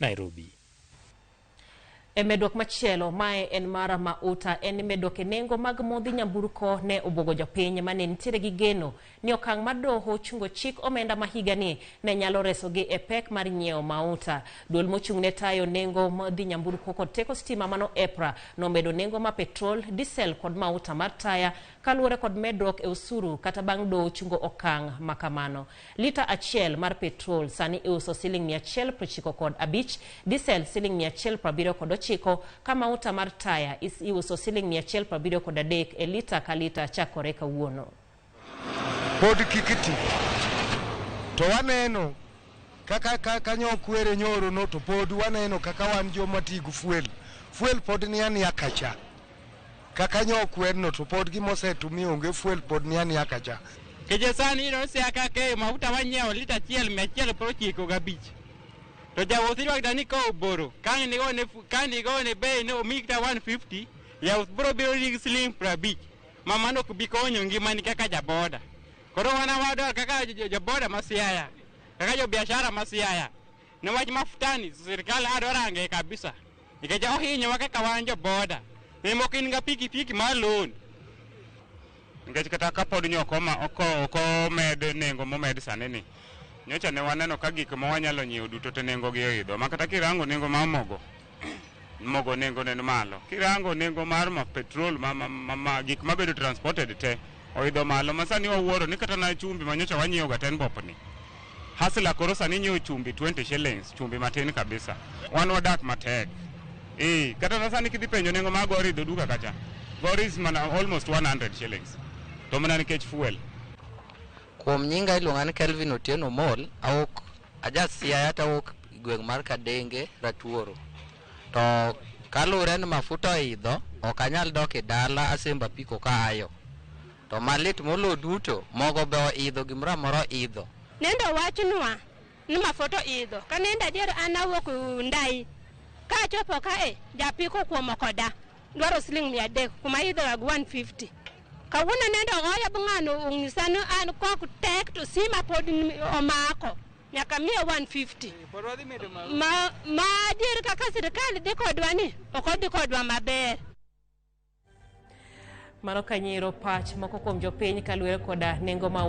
Nairobi. E medruok machielo mae en mara mauta en medruok e nengo mag modhi nyamburko ne obuogo jopiny mane nitiere gi geno ni okang' mar doho chungo chik omenda ma higa ni ne nyalo resogi e pek mar nyiewo mauta. Duol mochung' ne tayo nengo modhi nyamburko kod teko stima mano EPRA nomedo nengo ma petrol, diesel kod mauta mar taya kaluwore kod medruok e osuru kata bang' doho chungo okang' makamano. Lita achiel mar petrol sani iuso Sh195, diesel Sh179 ka mauta mar taya iuso Sh173 e lita ka lita chakore kawuono. Pod kikiti to waneno kaka nyokwere nyoro no to pod waneno kaka wan joma tigu fuel pod ni ani akacha kaka nyokwer no to pod gimosetumi onge fuel pod ni ani akacha keje sani no se akake mauta wanyeo lita 195 to jawuoth ywak dani ka oboro kani gone bei ne omikta 150 ya bro biro ring sling 50 mama no kubi konyo ngimani kaka jaboda koro wana wadwar kaka jaboda masiaya kaka jo biashara masiaya ne wach mafutani sirikal adwarange kabisa nikech ohinyo kaka wan joboda ne mokin ga piki malon nikech kata kapod nyokoma oko med nengo momed sane ni nyocha ne waneno ka gik ma wanyalo nyiewo duto te nengo gi oidho makata kirango nengo ma mogo nengo ne malo kirango nengo mar petrol gik mabedo transported te oidho malo masani wawuoro ni kata na chumbi manyocha wanyiewo ga 10 bob ni hasla koro sani nyiewo chumbi 20 shillings chumbi matin kabisa wan wadak matek kata na sani kidhi penjo nengo mag oidho duka kacha goris mana almost 100 shillings to mana nikech fuel. Kuom nyinga iluonga ni Kelvin Otieno Mall awok ajasiaya tawok gweng' mar Kadenge Ratuoro to kalure ni mafuta oidho ok anyal dok e dala asemba piko ka ayo to malit molo duto mogo be oidho gimra moro idho nendo wachnwa ni mafuta oidho ka nenda dier anawok ndai ka chopo ka japiko kuom koda dwaro siling 300 kuma idho 150 kawuna nendo oya bungano ungisano an kok tek to sima pod omako nyaka miya 150 ma dir kaka sirikal dhi kodwa ni ok odhi kodwa maber. Mano kanyiro pach moko kuom jopiny kaluwore koda nengo ma